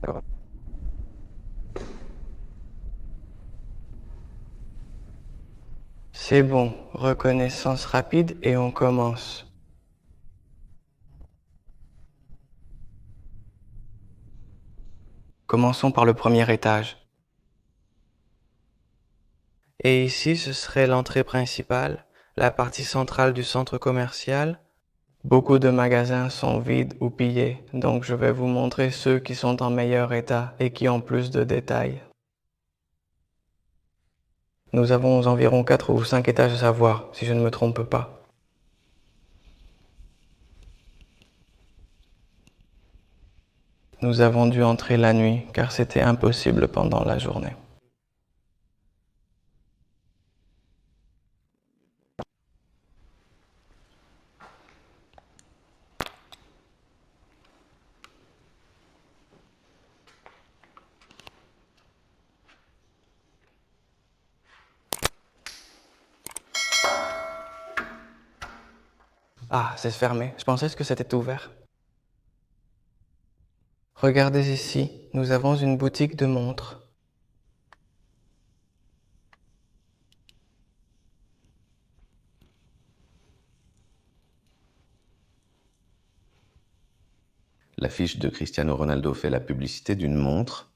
D'accord. C'est bon, reconnaissance rapide et on commence. Commençons par le premier étage. Et ici, ce serait l'entrée principale, la partie centrale du centre commercial. Beaucoup de magasins sont vides ou pillés, donc je vais vous montrer ceux qui sont en meilleur état et qui ont plus de détails. Nous avons environ 4 ou 5 étages à savoir, si je ne me trompe pas. Nous avons dû entrer la nuit, car c'était impossible pendant la journée. Ah, c'est fermé. Je pensais que c'était ouvert. Regardez ici, nous avons une boutique de montres. L'affiche de Cristiano Ronaldo fait la publicité d'une montre.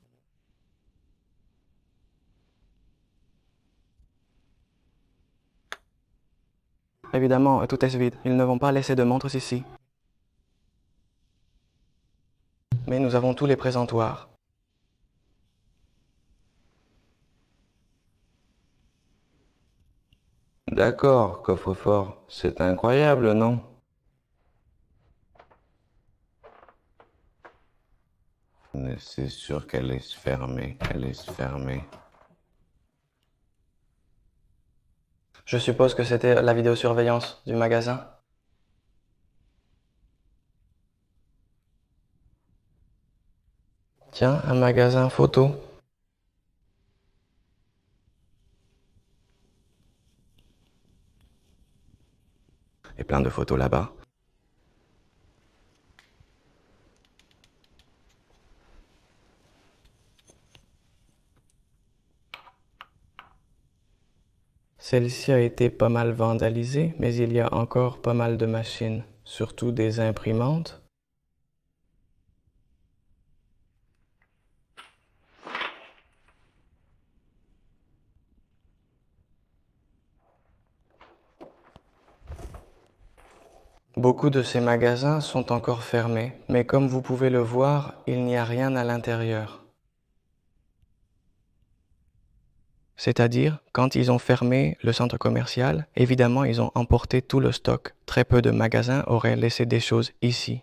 Évidemment, tout est vide. Ils ne vont pas laisser de montres ici. Mais nous avons tous les présentoirs. D'accord, coffre-fort. C'est incroyable, non? Mais c'est sûr qu'elle est fermée. Elle est fermée. Je suppose que c'était la vidéosurveillance du magasin. Tiens, un magasin photo. Et plein de photos là-bas. Celle-ci a été pas mal vandalisée, mais il y a encore pas mal de machines, surtout des imprimantes. Beaucoup de ces magasins sont encore fermés, mais comme vous pouvez le voir, il n'y a rien à l'intérieur. C'est-à-dire, quand ils ont fermé le centre commercial, évidemment, ils ont emporté tout le stock. Très peu de magasins auraient laissé des choses ici.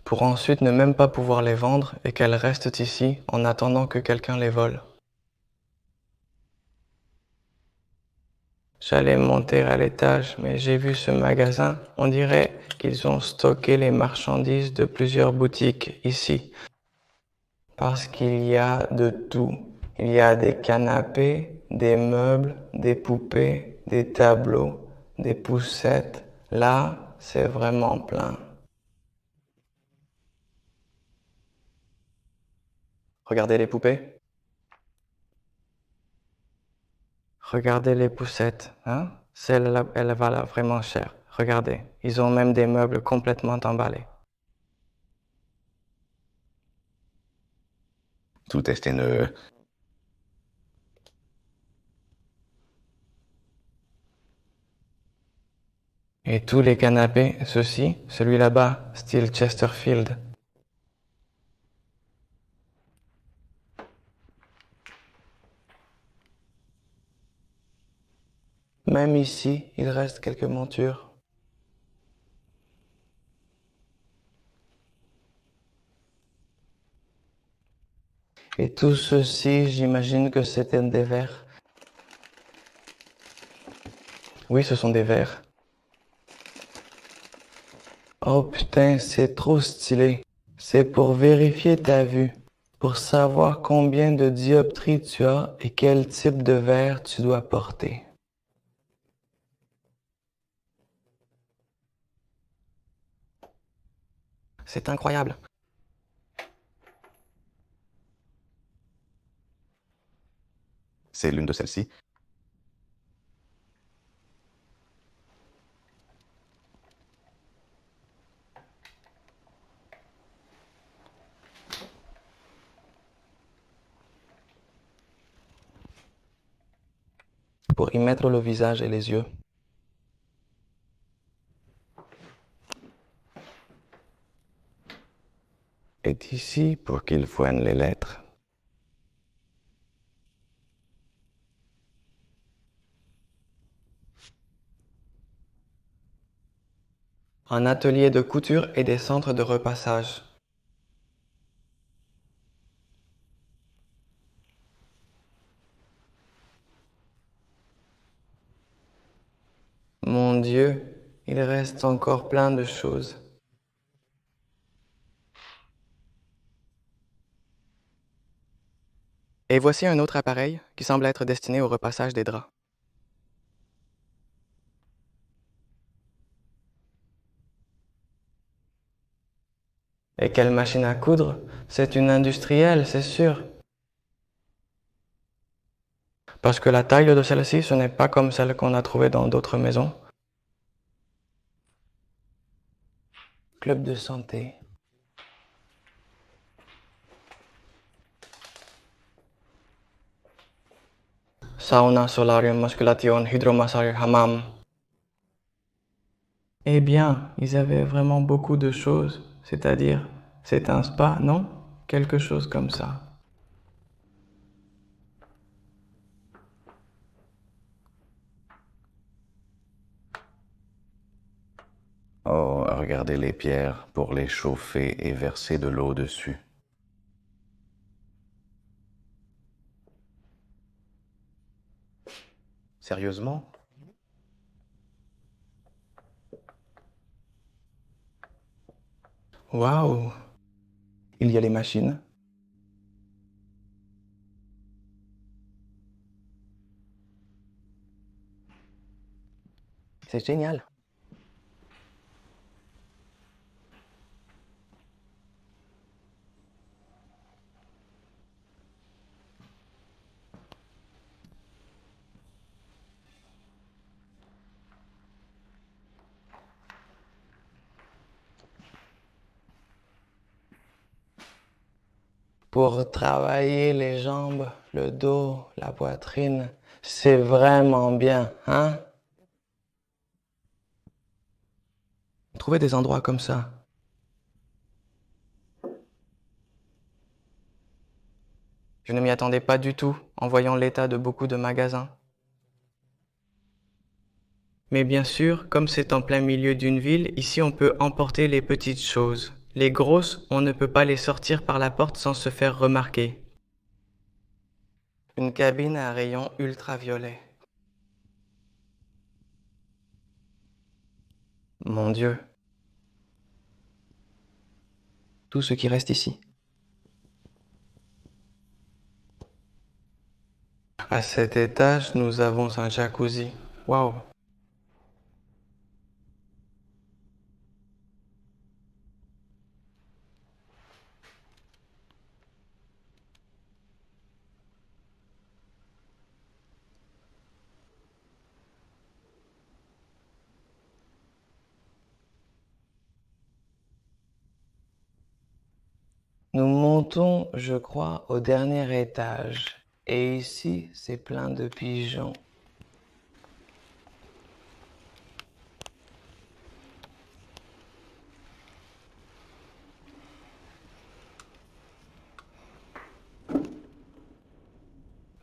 Pour ensuite ne même pas pouvoir les vendre et qu'elles restent ici en attendant que quelqu'un les vole. J'allais monter à l'étage, mais j'ai vu ce magasin. On dirait qu'ils ont stocké les marchandises de plusieurs boutiques ici. Parce qu'il y a de tout. Il y a des canapés, des meubles, des poupées, des tableaux, des poussettes. Là, c'est vraiment plein. Regardez les poupées. Regardez les poussettes, hein? Celle-là, elle va vraiment cher. Regardez, ils ont même des meubles complètement emballés. Tout est haineux. Et tous les canapés, ceux-ci, celui là-bas, style Chesterfield. Même ici, il reste quelques montures. Et tout ceci, j'imagine que c'était des verres. Oui, ce sont des verres. Oh putain, c'est trop stylé. C'est pour vérifier ta vue, pour savoir combien de dioptries tu as et quel type de verre tu dois porter. C'est incroyable. C'est l'une de celles-ci. Pour y mettre le visage et les yeux. Est ici pour qu'il voie les lettres. Un atelier de couture et des centres de repassage. Mon Dieu, il reste encore plein de choses. Et voici un autre appareil qui semble être destiné au repassage des draps. Et quelle machine à coudre? C'est une industrielle, c'est sûr. Parce que la taille de celle-ci, ce n'est pas comme celle qu'on a trouvée dans d'autres maisons. Club de santé. Sauna, solarium, musculation, hydromassage, hammam. Eh bien, ils avaient vraiment beaucoup de choses. C'est-à-dire, c'est un spa, non? Quelque chose comme ça. Oh, regardez les pierres pour les chauffer et verser de l'eau dessus. Sérieusement? Waouh! Il y a les machines. C'est génial. Pour travailler les jambes, le dos, la poitrine, c'est vraiment bien, hein? Trouver des endroits comme ça. Je ne m'y attendais pas du tout en voyant l'état de beaucoup de magasins. Mais bien sûr, comme c'est en plein milieu d'une ville, ici on peut emporter les petites choses. Les grosses, on ne peut pas les sortir par la porte sans se faire remarquer. Une cabine à rayons ultraviolets. Mon Dieu. Tout ce qui reste ici. À cet étage, nous avons un jacuzzi. Waouh! Nous montons, je crois, au dernier étage. Et ici, c'est plein de pigeons.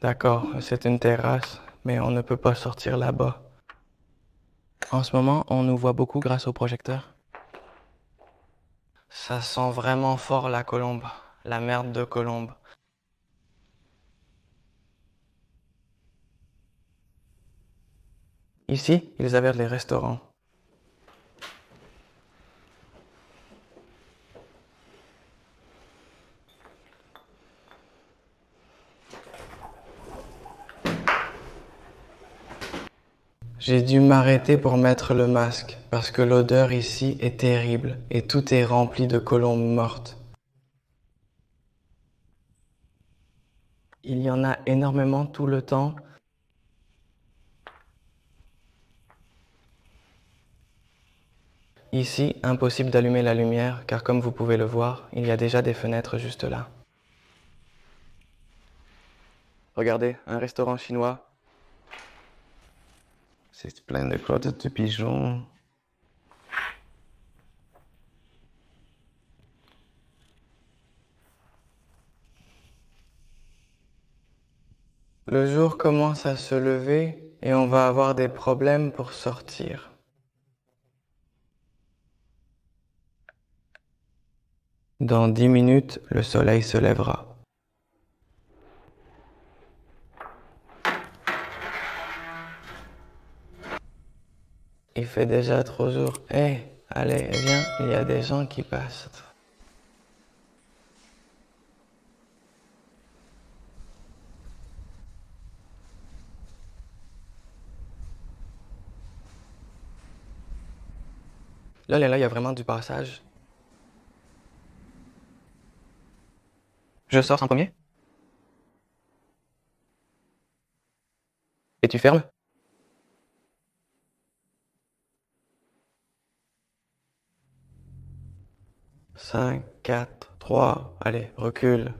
D'accord, c'est une terrasse, mais on ne peut pas sortir là-bas. En ce moment, on nous voit beaucoup grâce au projecteur. Ça sent vraiment fort la colombe, la merde de colombe. Ici, ils avaient les restaurants. J'ai dû m'arrêter pour mettre le masque, parce que l'odeur ici est terrible et tout est rempli de colombes mortes. Il y en a énormément tout le temps. Ici, impossible d'allumer la lumière car comme vous pouvez le voir, il y a déjà des fenêtres juste là. Regardez, un restaurant chinois. C'est plein de crottes de pigeons. Le jour commence à se lever et on va avoir des problèmes pour sortir. Dans 10 minutes, le soleil se lèvera. Il fait déjà trop jour. Hé, allez, viens, il y a des gens qui passent. Là, il y a vraiment du passage. Je sors en premier? Et tu fermes? 5, 4, 3, allez, recule.